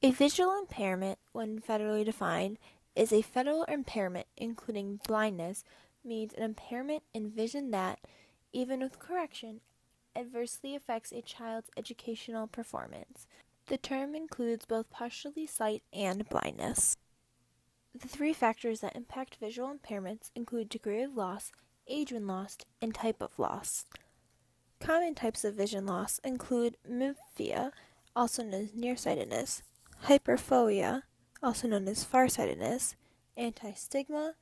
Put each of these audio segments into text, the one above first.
A visual impairment, when federally defined, is a federal impairment including blindness, means an impairment in vision that, even with correction, adversely affects a child's educational performance. The term includes both partially sight and blindness. The three factors that impact visual impairments include degree of loss, age when lost, and type of loss. Common types of vision loss include myopia, also known as nearsightedness, hyperphoria, also known as farsightedness, antistigma,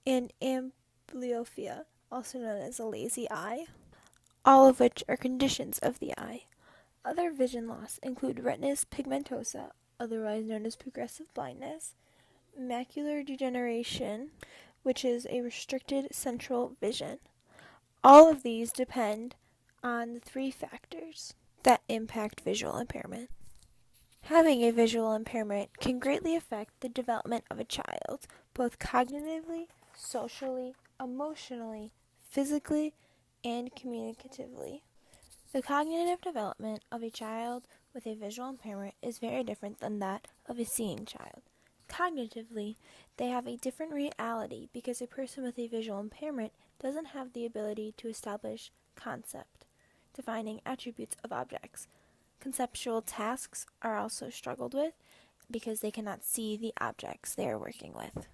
and amblyopia, also known as a lazy eye, all of which are conditions of the eye. Other vision loss include retinitis pigmentosa, otherwise known as progressive blindness, macular degeneration, which is a restricted central vision. All of these depend on the three factors that impact visual impairment. Having a visual impairment can greatly affect the development of a child, both cognitively, socially, emotionally, physically, and communicatively. The cognitive development of a child with a visual impairment is very different than that of a seeing child. Cognitively, they have a different reality because a person with a visual impairment doesn't have the ability to establish concept, defining attributes of objects. Conceptual tasks are also struggled with because they cannot see the objects they are working with.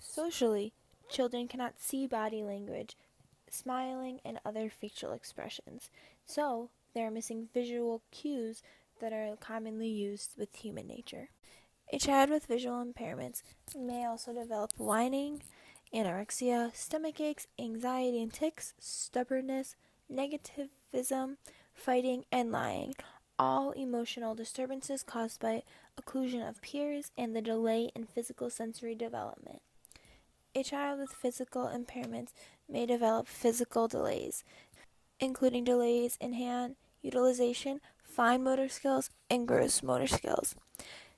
Socially, children cannot see body language, smiling, and other facial expressions, so they are missing visual cues that are commonly used with human nature. A child with visual impairments may also develop whining, anorexia, stomach aches, anxiety and tics, stubbornness, negativism, fighting, and lying, all emotional disturbances caused by occlusion of peers and the delay in physical sensory development. A child with physical impairments may develop physical delays, including delays in hand utilization, fine motor skills, and gross motor skills.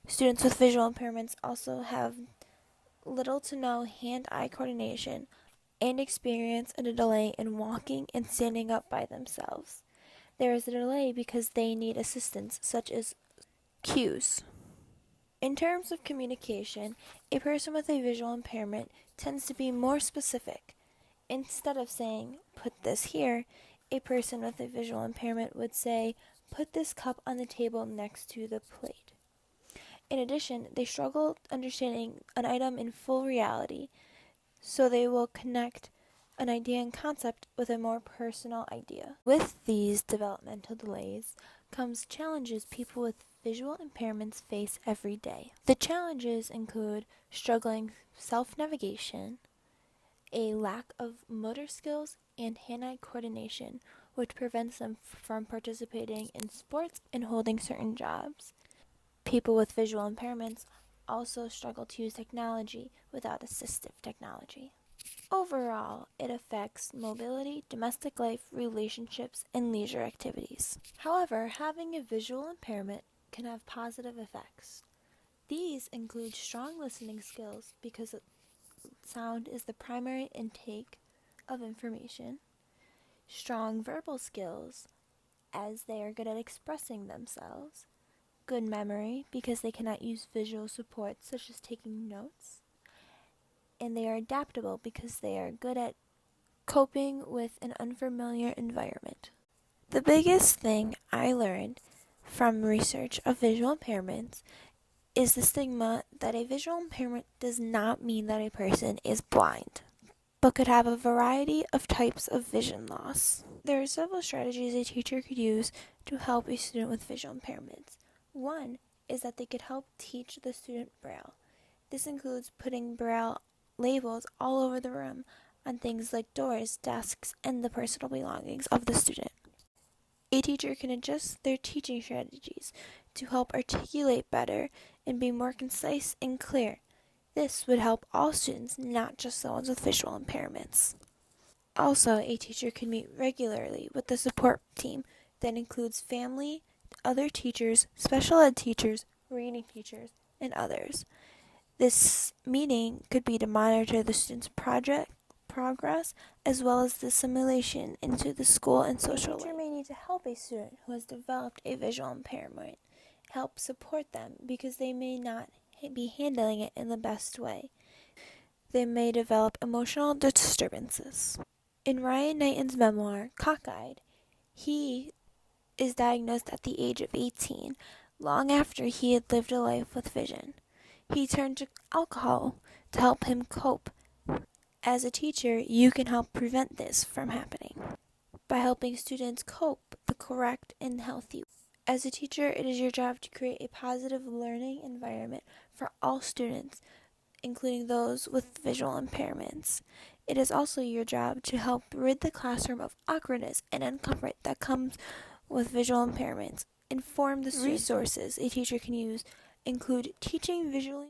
Students with visual impairments also have little to no hand-eye coordination and experience a delay in walking and standing up by themselves. There is a delay because they need assistance, such as cues. In terms of communication, a person with a visual impairment tends to be more specific. Instead of saying, "put this here," a person with a visual impairment would say, "put this cup on the table next to the plate." In addition, they struggle understanding an item in full reality, so they will connect an idea and concept with a more personal idea. With these developmental delays comes challenges people with visual impairments face every day. The challenges include struggling self-navigation, a lack of motor skills, and hand-eye coordination, which prevents them from participating in sports and holding certain jobs. People with visual impairments also struggle to use technology without assistive technology. Overall, it affects mobility, domestic life, relationships, and leisure activities. However, having a visual impairment can have positive effects. These include strong listening skills because sound is the primary intake of information, strong verbal skills as they are good at expressing themselves, good memory because they cannot use visual support such as taking notes, and they are adaptable because they are good at coping with an unfamiliar environment. The biggest thing I learned from research of visual impairments is the stigma that a visual impairment does not mean that a person is blind, but could have a variety of types of vision loss. There are several strategies a teacher could use to help a student with visual impairments. One is that they could help teach the student Braille. This includes putting Braille labels all over the room on things like doors, desks, and the personal belongings of the student. A teacher can adjust their teaching strategies to help articulate better and be more concise and clear. This would help all students, not just the ones with visual impairments. Also, a teacher can meet regularly with the support team that includes family, other teachers, special ed teachers, reading teachers, and others. This meeting could be to monitor the student's project progress as well as the assimilation into the school and social life. A teacher may need to help a student who has developed a visual impairment help support them because they may not be handling it in the best way. They may develop emotional disturbances. In Ryan Knighton's memoir, Cockeyed, he is diagnosed at the age of 18, long after he had lived a life with vision. He turned to alcohol to help him cope. As a teacher, you can help prevent this from happening by helping students cope the correct and healthy way. As a teacher, it is your job to create a positive learning environment for all students, including those with visual impairments. It is also your job to help rid the classroom of awkwardness and discomfort that comes with visual impairments. Inform the resources a teacher can use include teaching visually